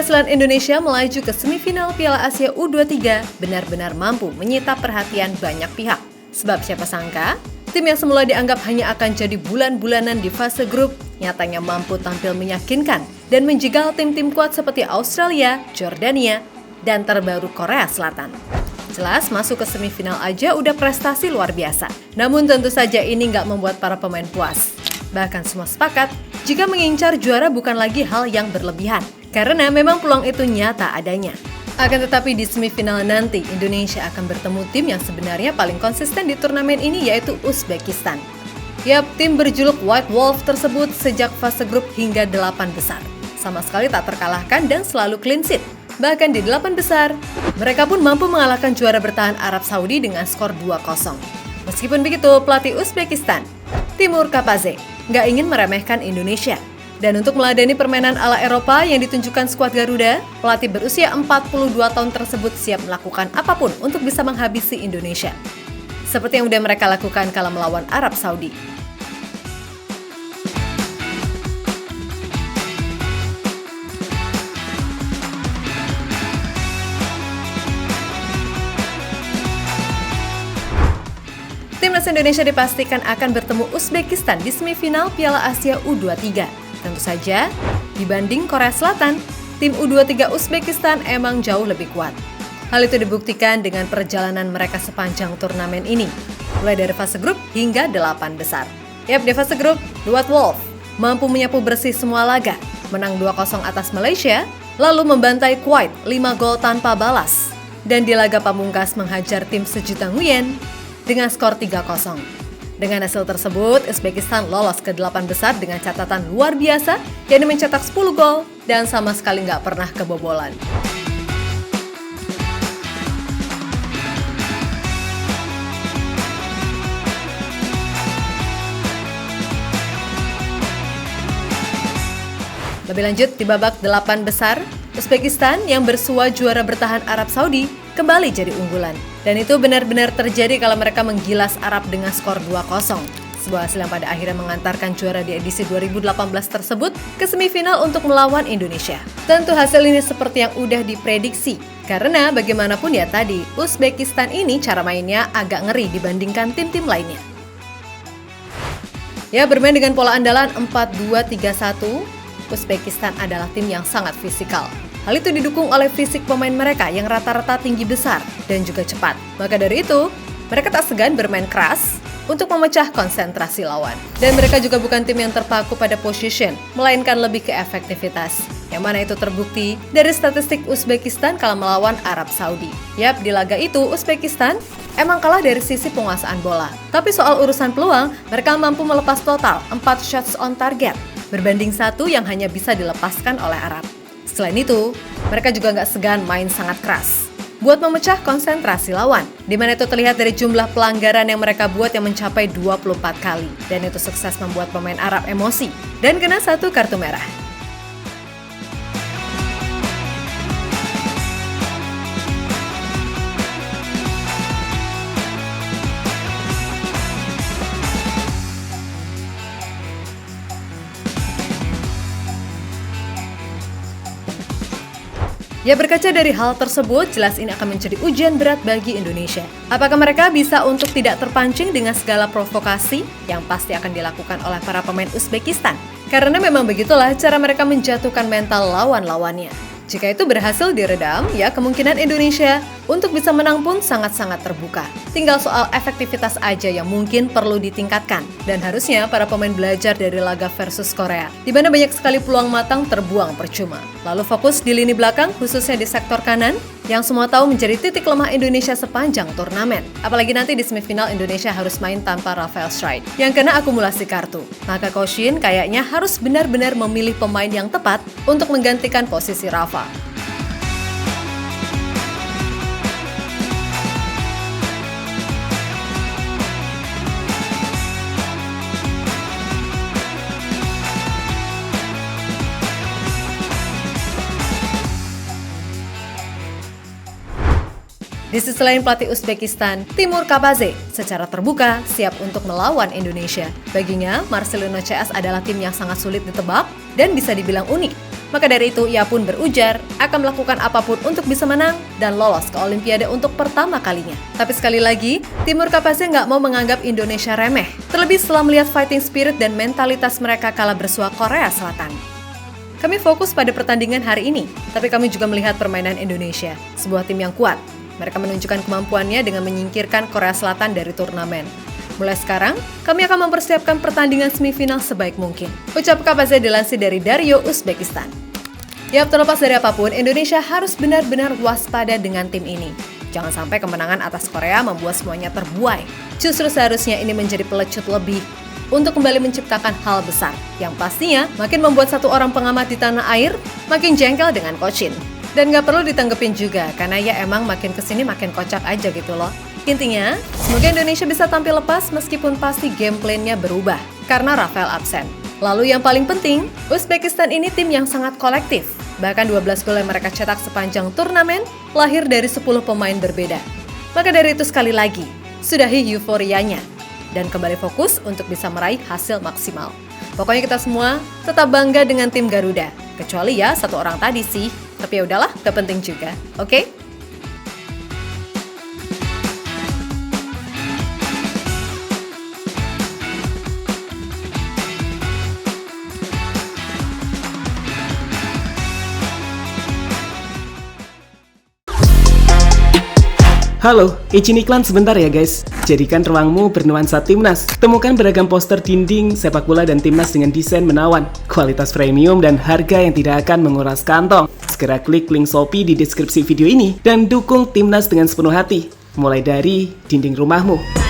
Keberhasilan Indonesia melaju ke semifinal Piala Asia U23 benar-benar mampu menyita perhatian banyak pihak. Sebab siapa sangka, tim yang semula dianggap hanya akan jadi bulan-bulanan di fase grup, nyatanya mampu tampil meyakinkan dan menjegal tim-tim kuat seperti Australia, Jordania, dan terbaru Korea Selatan. Jelas masuk ke semifinal aja udah prestasi luar biasa. Namun tentu saja ini nggak membuat para pemain puas. Bahkan semua sepakat jika mengincar juara bukan lagi hal yang berlebihan. Karena memang peluang itu nyata adanya. Akan tetapi di semifinal nanti, Indonesia akan bertemu tim yang sebenarnya paling konsisten di turnamen ini yaitu Uzbekistan. Yap, tim berjuluk White Wolf tersebut sejak fase grup hingga 8 besar. Sama sekali tak terkalahkan dan selalu clean sheet. Bahkan di 8 besar, mereka pun mampu mengalahkan juara bertahan Arab Saudi dengan skor 2-0. Meskipun begitu, pelatih Uzbekistan, Timur Kapadze, nggak ingin meremehkan Indonesia. Dan untuk meladeni permainan ala Eropa yang ditunjukkan skuad Garuda, pelatih berusia 42 tahun tersebut siap melakukan apapun untuk bisa menghabisi Indonesia. Seperti yang udah mereka lakukan kala melawan Arab Saudi. Timnas Indonesia dipastikan akan bertemu Uzbekistan di semifinal Piala Asia U23. Tentu saja, dibanding Korea Selatan, tim U23 Uzbekistan emang jauh lebih kuat. Hal itu dibuktikan dengan perjalanan mereka sepanjang turnamen ini, mulai dari fase grup hingga 8 besar. Yap, di fase grup, White Wolf mampu menyapu bersih semua laga, menang 2-0 atas Malaysia, lalu membantai Kuwait 5 gol tanpa balas, dan di laga pamungkas menghajar tim sejuta Nguyen dengan skor 3-0. Dengan hasil tersebut, Uzbekistan lolos ke 8 besar dengan catatan luar biasa, yakni mencetak 10 gol dan sama sekali nggak pernah kebobolan. Lebih lanjut, di babak 8 besar, Uzbekistan yang bersua juara bertahan Arab Saudi kembali jadi unggulan. Dan itu benar-benar terjadi kalau mereka menggilas Arab dengan skor 2-0. Sebuah hasil yang pada akhirnya mengantarkan juara di edisi 2018 tersebut ke semifinal untuk melawan Indonesia. Tentu hasil ini seperti yang udah diprediksi. Karena bagaimanapun ya tadi, Uzbekistan ini cara mainnya agak ngeri dibandingkan tim-tim lainnya. Ya, bermain dengan pola andalan 4-2-3-1, Uzbekistan adalah tim yang sangat fisikal. Hal itu didukung oleh fisik pemain mereka yang rata-rata tinggi besar dan juga cepat. Maka dari itu, mereka tak segan bermain keras untuk memecah konsentrasi lawan. Dan mereka juga bukan tim yang terpaku pada position, melainkan lebih ke efektivitas. Yang mana itu terbukti dari statistik Uzbekistan kala melawan Arab Saudi. Yap, di laga itu Uzbekistan emang kalah dari sisi penguasaan bola. Tapi soal urusan peluang, mereka mampu melepas total 4 shots on target, berbanding 1 yang hanya bisa dilepaskan oleh Arab. Selain itu, mereka juga nggak segan main sangat keras buat memecah konsentrasi lawan, di mana itu terlihat dari jumlah pelanggaran yang mereka buat yang mencapai 24 kali. Dan itu sukses membuat pemain Arab emosi dan kena 1 kartu merah. Ya, berkaca dari hal tersebut, jelas ini akan menjadi ujian berat bagi Indonesia. Apakah mereka bisa untuk tidak terpancing dengan segala provokasi yang pasti akan dilakukan oleh para pemain Uzbekistan? Karena memang begitulah cara mereka menjatuhkan mental lawan-lawannya. Jika itu berhasil diredam, ya kemungkinan Indonesia untuk bisa menang pun sangat-sangat terbuka. Tinggal soal efektivitas aja yang mungkin perlu ditingkatkan. Dan harusnya para pemain belajar dari laga versus Korea, di mana banyak sekali peluang matang terbuang percuma. Lalu fokus di lini belakang, khususnya di sektor kanan, yang semua tahu menjadi titik lemah Indonesia sepanjang turnamen. Apalagi nanti di semifinal Indonesia harus main tanpa Rafael Streit yang kena akumulasi kartu. Maka Coach Shin kayaknya harus benar-benar memilih pemain yang tepat untuk menggantikan posisi Rafa. Di sisi lain, pelatih Uzbekistan, Timur Kapadze, secara terbuka siap untuk melawan Indonesia. Baginya, Marcelino CS adalah tim yang sangat sulit ditebak dan bisa dibilang unik. Maka dari itu, ia pun berujar akan melakukan apapun untuk bisa menang dan lolos ke Olimpiade untuk pertama kalinya. Tapi sekali lagi, Timur Kapadze nggak mau menganggap Indonesia remeh. Terlebih setelah melihat fighting spirit dan mentalitas mereka kala bersua Korea Selatan. Kami fokus pada pertandingan hari ini, tapi kami juga melihat permainan Indonesia, sebuah tim yang kuat. Mereka menunjukkan kemampuannya dengan menyingkirkan Korea Selatan dari turnamen. Mulai sekarang, kami akan mempersiapkan pertandingan semifinal sebaik mungkin. Ucap Kapadze dilansir dari Dario Uzbekistan. Yap, terlepas dari apapun, Indonesia harus benar-benar waspada dengan tim ini. Jangan sampai kemenangan atas Korea membuat semuanya terbuai. Justru seharusnya ini menjadi pelecut lebih untuk kembali menciptakan hal besar, yang pastinya makin membuat satu orang pengamat di tanah air makin jengkel dengan Coach Shin. Dan gak perlu ditanggepin juga, karena ya emang makin kesini makin kocak aja gitu loh. Intinya, semoga Indonesia bisa tampil lepas meskipun pasti game plan-nya berubah, karena Rafael absen. Lalu yang paling penting, Uzbekistan ini tim yang sangat kolektif. Bahkan 12 gol yang mereka cetak sepanjang turnamen lahir dari 10 pemain berbeda. Maka dari itu sekali lagi, sudahi euforianya. Dan kembali fokus untuk bisa meraih hasil maksimal. Pokoknya kita semua tetap bangga dengan tim Garuda. Kecuali ya satu orang tadi sih. Tapi ya udahlah, gak penting juga. Oke? Halo, izin iklan sebentar ya guys. Jadikan ruangmu bernuansa Timnas. Temukan beragam poster dinding, sepak bola dan Timnas dengan desain menawan, kualitas premium dan harga yang tidak akan menguras kantong. Segera klik link Shopee di deskripsi video ini dan dukung Timnas dengan sepenuh hati. Mulai dari dinding rumahmu.